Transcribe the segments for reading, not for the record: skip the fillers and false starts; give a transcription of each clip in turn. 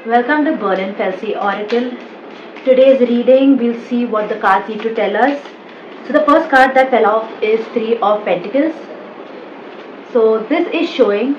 Welcome to Berlin Felsi Oracle. Today's reading, we'll see what the cards need to tell us. So the first card that fell off is Three of Pentacles. So this is showing,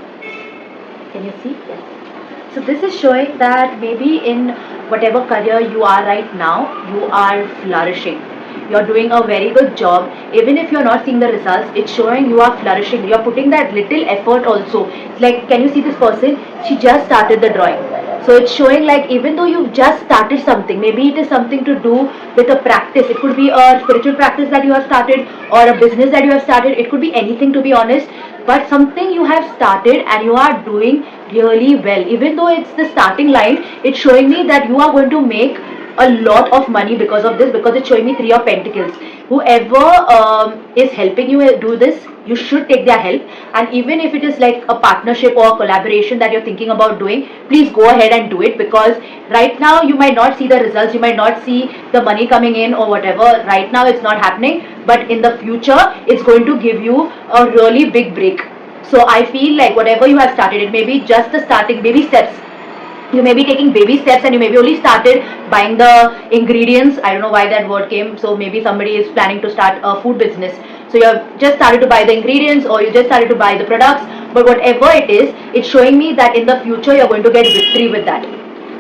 can you see? Yes. So this is showing that maybe in whatever career you are right now, you are flourishing. You're doing a very good job. Even if you're not seeing the results, it's showing you are flourishing. You're putting that little effort also. It's like, can you see this person? She just started the drawing. So it's showing like even though you've just started something, maybe it is something to do with a practice. It could be a spiritual practice that you have started or a business that you have started. It could be anything, to be honest. But something you have started and you are doing really well. Even though it's the starting line, it's showing me that you are going to make a lot of money because of this, because it's showing me Three of Pentacles. Whoever is helping you do this, you should take their help. And even if it is like a partnership or a collaboration that you're thinking about doing, please go ahead and do it, because right now you might not see the results, you might not see the money coming in or whatever. Right now it's not happening, but in the future it's going to give you a really big break. So I feel like whatever you have started, it may be just the starting baby steps. You may be taking baby steps and you maybe only started buying the ingredients. I don't know why that word came. So maybe somebody is planning to start a food business. So you have just started to buy the ingredients or you just started to buy the products. But whatever it is, it's showing me that in the future you're going to get victory with that.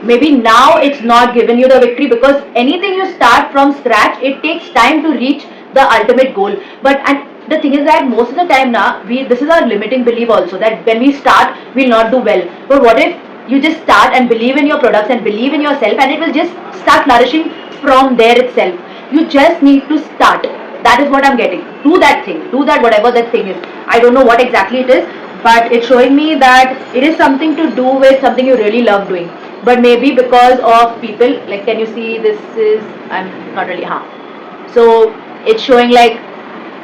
Maybe now it's not giving you the victory, because anything you start from scratch, it takes time to reach the ultimate goal. And the thing is that most of the time now, this is our limiting belief also, that when we start, we'll not do well. But what if you just start and believe in your products and believe in yourself, and it will just start flourishing from there itself. You just need to start. That is what I'm getting. Do that thing. Do that, whatever that thing is. I don't know what exactly it is, but it's showing me that it is something to do with something you really love doing. But maybe because of people, like, can you see this is, I'm not really, So it's showing like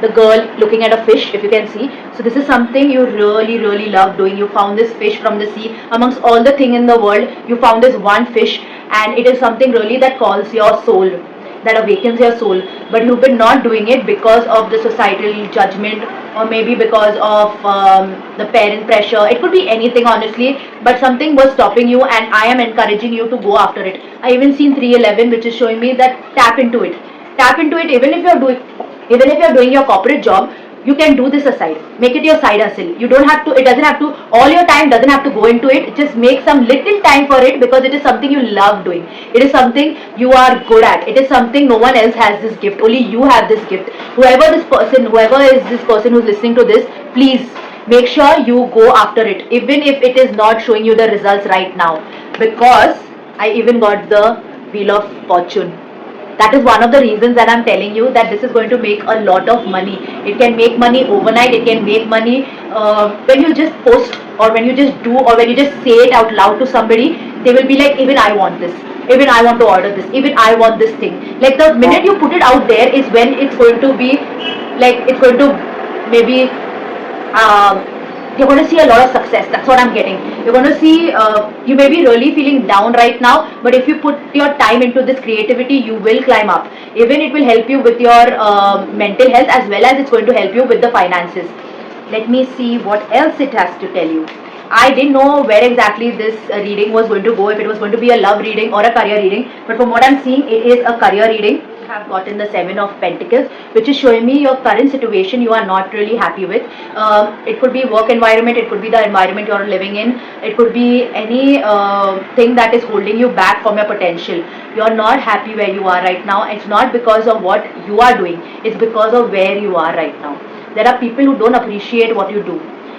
the girl looking at a fish, if you can see. So this is something you really love doing. You found this fish from the sea. Amongst all the thing in the world, you found this one fish, and it is something really that calls your soul, that awakens your soul. But you've been not doing it because of the societal judgment, or maybe because of the parent pressure. It could be anything, honestly, but something was stopping you, and I am encouraging you to go after it. I even seen 311, which is showing me that tap into it. Tap into it. Even if you're doing your corporate job, you can do this aside. Make it your side hustle. You don't have to, it doesn't have to, all your time doesn't have to go into it. Just make some little time for it, because it is something you love doing. It is something you are good at. It is something no one else has this gift. Only you have this gift. Whoever is this person who's listening to this, please make sure you go after it. Even if it is not showing you the results right now. Because I even got the Wheel of Fortune. That is one of the reasons that I'm telling you that this is going to make a lot of money. It can make money overnight. It can make money when you just post, or when you just do, or when you just say it out loud to somebody. They will be like, even I want this. Even I want to order this. Even I want this thing. Like, the minute you put it out there is when it's going to be like, it's going to maybe you're going to see a lot of success. That's what I'm getting. You're going to see, you may be really feeling down right now, but if you put your time into this creativity, you will climb up. Even it will help you with your mental health, as well as it's going to help you with the finances. Let me see what else it has to tell you. I didn't know where exactly this reading was going to go, if it was going to be a love reading or a career reading, but from what I'm seeing, it is a career reading. Have gotten the Seven of Pentacles, which is showing me your current situation you are not really happy with. It could be work environment, it could be the environment you are living in, it could be any thing that is holding you back from your potential. You are not happy where you are right now. It's not because of what you are doing, it's because of where you are right now. There are people who don't appreciate what you do,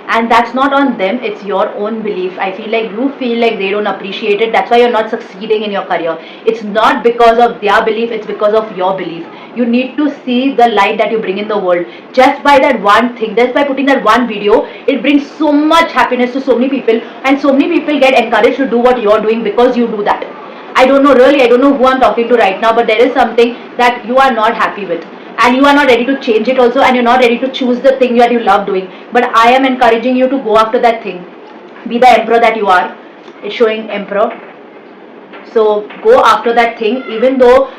and that's not on them, it's your own belief. I feel like you feel like they don't appreciate it, that's why you're not succeeding in your career. It's not because of their belief, it's because of your belief. You need to see the light that you bring in the world. Just by that one thing, just by putting that one video, it brings so much happiness to so many people, and so many people get encouraged to do what you're doing because you do that. I don't know, really, I don't know who I'm talking to right now, but there is something that you are not happy with, and you are not ready to change it also, and you're not ready to choose the thing that you love doing. But I am encouraging you to go after that thing. Be the emperor that you are. It's showing emperor. So go after that thing, even though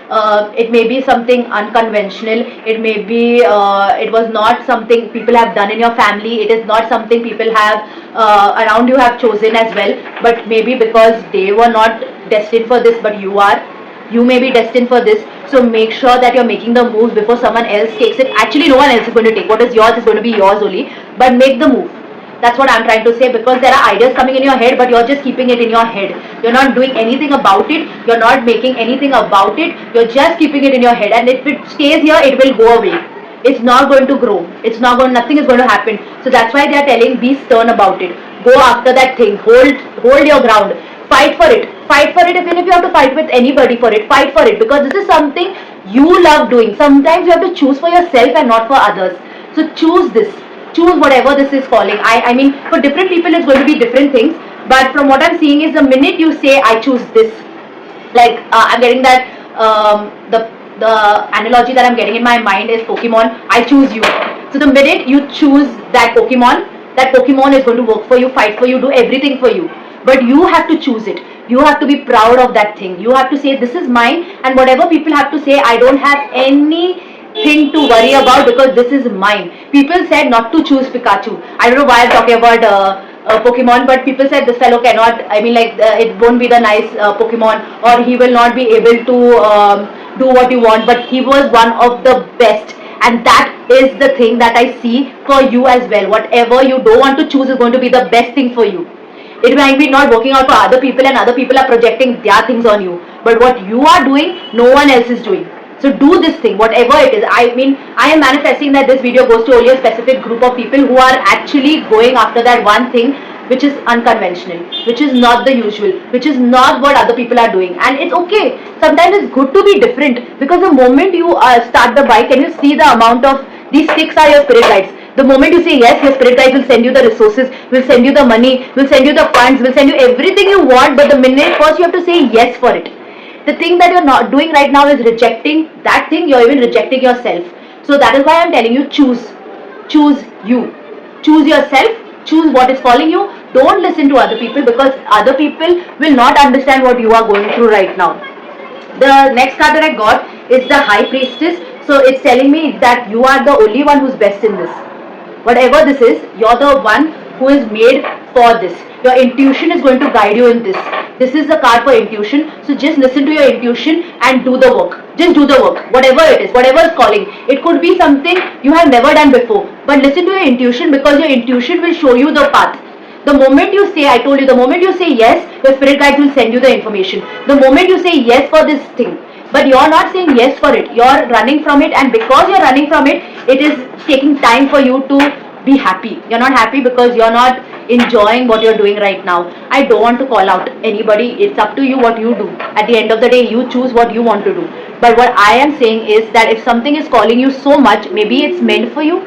it may be something unconventional. It may be it was not something people have done in your family. It is not something people have around you have chosen as well, but maybe because they were not destined for this, but you are. You may be destined for this, so make sure that you're making the moves before someone else takes it. Actually, no one else is going to take. What is yours is going to be yours only, but make the move. That's what I'm trying to say, because there are ideas coming in your head, but you're just keeping it in your head. You're not doing anything about it. You're not making anything about it. You're just keeping it in your head, and if it stays here, it will go away. It's not going to grow. It's not going. Nothing is going to happen. So that's why they are telling, be stern about it. Go after that thing. Hold your ground. Fight for it. Fight for it. Even if you have to fight with anybody for it, fight for it, because this is something you love doing. Sometimes you have to choose for yourself and not for others. So choose this. Choose whatever this is calling. I mean, for different people it's going to be different things, but from what I'm seeing is, the minute you say I choose this, like I'm getting that the analogy that I'm getting in my mind is Pokemon. I choose you. So the minute you choose that Pokemon is going to work for you, fight for you, do everything for you. But you have to choose it. You have to be proud of that thing. You have to say, this is mine, and whatever people have to say, I don't have anything to worry about, because this is mine. People said not to choose Pikachu. I don't know why I'm talking about Pokemon, but people said this fellow cannot, I mean, like, it won't be the nice Pokemon, or he will not be able to do what you want, but he was one of the best. And that is the thing that I see for you as well. Whatever you don't want to choose is going to be the best thing for you. It might be not working out for other people, and other people are projecting their things on you, but what you are doing, no one else is doing. So do this thing, whatever it is. I mean, I am manifesting that this video goes to only a specific group of people who are actually going after that one thing which is unconventional, which is not the usual, which is not what other people are doing. And it's okay. Sometimes it's good to be different, because the moment you start the bike and you see the amount of, these six are your spirit guides. The moment you say yes, your spirit guides will send you the resources, will send you the money, will send you the funds, will send you everything you want. But the minute first you have to say yes for it. The thing that you're not doing right now is rejecting that thing. You're even rejecting yourself. So that is why I'm telling you, choose. Choose you. Choose yourself. Choose what is calling you. Don't listen to other people, because other people will not understand what you are going through right now. The next card that I got is the High Priestess. So it's telling me that you are the only one who's best in this. Whatever this is, you're the one who is made for this. Your intuition is going to guide you in this. This is the card for intuition. So just listen to your intuition and do the work. Just do the work. Whatever it is, whatever is calling. It could be something you have never done before. But listen to your intuition, because your intuition will show you the path. The moment you say, I told you, the moment you say yes, your spirit guides will send you the information. The moment you say yes for this thing, but you're not saying yes for it, you're running from it, and because you're running from it, it is taking time for you to be happy. You're not happy because you're not enjoying what you're doing right now. I don't want to call out anybody. It's up to you what you do. At the end of the day, you choose what you want to do. But what I am saying is that if something is calling you so much, maybe it's meant for you.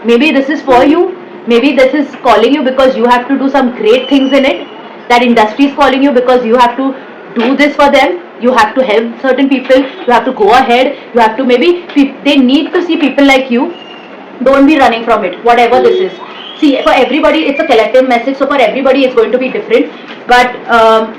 Maybe this is for you. Maybe this is calling you because you have to do some great things in it. That industry is calling you because you have to do this for them. You have to help certain people. You have to go ahead. You have to, maybe they need to see people like you. Don't be running from it, whatever this is. See, for everybody, it's a collective message. So for everybody, it's going to be different. But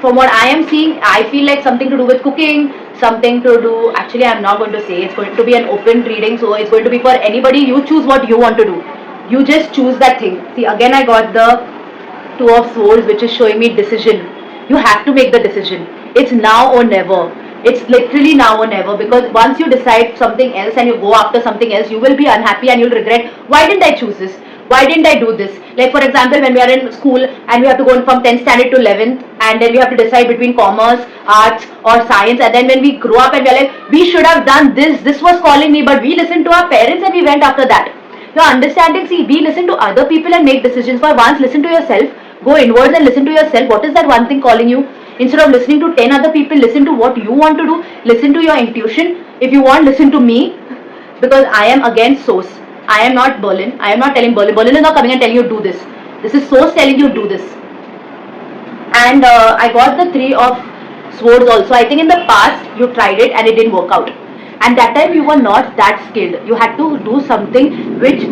from what I am seeing, I feel like something to do with cooking, something to do, actually I'm not going to say, it's going to be an open reading. So it's going to be for anybody. You choose what you want to do. You just choose that thing. See, again I got the Two of Swords, which is showing me decision. You have to make the decision. It's now or never. It's literally now or never, because once you decide something else and you go after something else, you will be unhappy and you'll regret, why didn't I choose this? Why didn't I do this? Like for example, when we are in school and we have to go from 10th standard to 11th, and then we have to decide between commerce, arts or science, and then when we grow up and we're like, we should have done this was calling me, but we listened to our parents and we went after that. You're understanding? See, we listen to other people and make decisions. For once, listen to yourself. Go inwards and listen to yourself. What is that one thing calling you? Instead of listening to 10 other people, listen to what you want to do. Listen to your intuition. If you want, listen to me, because I am against source. I am not Berlin. I am not telling Berlin. Berlin is not coming and telling you do this. This is source telling you do this. And I got the Three of Swords also. I think in the past you tried it and it didn't work out. And that time you were not that skilled. You had to do something which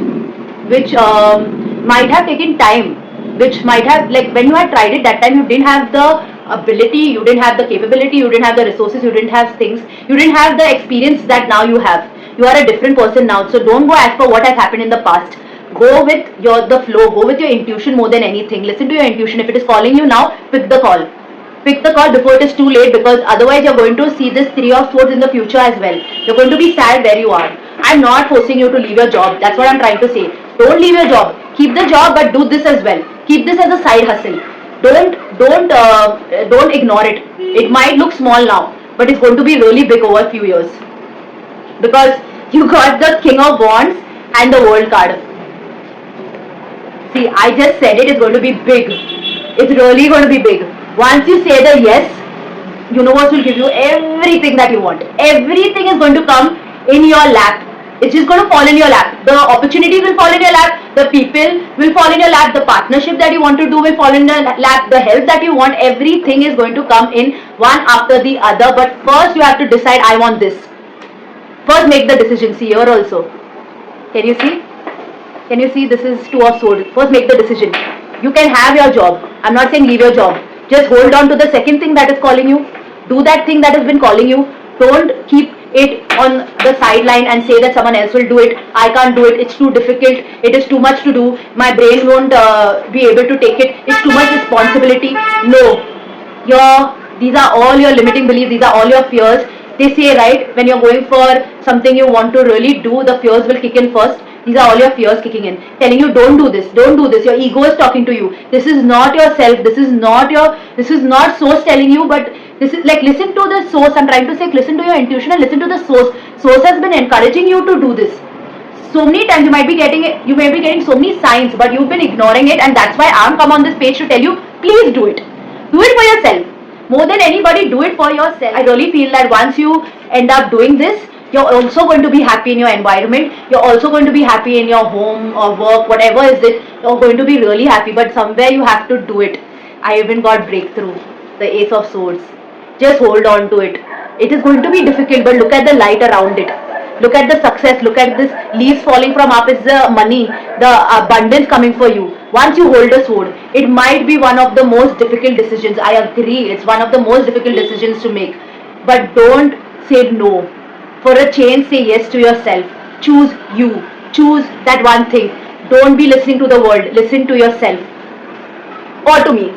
might have taken time. Which might have, like when you had tried it, that time you didn't have the ability, you didn't have the capability, you didn't have the resources, you didn't have things, you didn't have the experience that now you have. You are a different person now. So don't go as for what has happened in the past. Go go with the flow, go with your intuition more than anything. Listen to your intuition. If it is calling you now, pick the call. Pick the call before it is too late, because otherwise you're going to see this 3 of Swords in the future as well. You're going to be sad where you are. I'm not forcing you to leave your job. That's what I'm trying to say. Don't leave your job. Keep the job, but do this as well. Keep this as a side hustle. Don't ignore it. It might look small now, but it's going to be really big over a few years, because you got the King of Wands and the World card. See, I just said it is going to be big. It's really going to be big. Once you say the yes, universe will give you everything that you want. Everything is going to come in your lap. It's just going to fall in your lap. The opportunity will fall in your lap. The people will fall in your lap. The partnership that you want to do will fall in your lap. The help that you want, everything is going to come in one after the other. But first you have to decide, I want this. First make the decision. See here also. Can you see? Can you see? This is 2 of Swords. First make the decision. You can have your job. I'm not saying leave your job. Just hold on to the second thing that is calling you. Do that thing that has been calling you. Don't keep it on the sideline and say that someone else will do it. I can't do it. It's too difficult. It is too much to do. My brain won't be able to take it. It's too much responsibility. No. These are all your limiting beliefs. These are all your fears. They say, right, when you're going for something you want to really do, the fears will kick in first. These are all your fears kicking in, telling you don't do this, don't do this. Your ego is talking to you. This is not yourself. This is not source telling you, but this is like, listen to the source. I'm trying to say, listen to your intuition and listen to the source. Source has been encouraging you to do this. So many times you may be getting so many signs, but you've been ignoring it, and that's why I'm come on this page to tell you, please do it. Do it for yourself. More than anybody, do it for yourself. I really feel that once you end up doing this, you're also going to be happy in your environment. You're also going to be happy in your home or work, whatever is it. You're going to be really happy, but somewhere you have to do it. I even got breakthrough, the Ace of Swords. Just hold on to it. It is going to be difficult, but look at the light around it. Look at the success. Look at this leaves falling from up. It's the money, the abundance coming for you. Once you hold a sword, it might be one of the most difficult decisions. I agree. It's one of the most difficult decisions to make. But don't say no. For a change, say yes to yourself. Choose you. Choose that one thing. Don't be listening to the world. Listen to yourself. Or to me.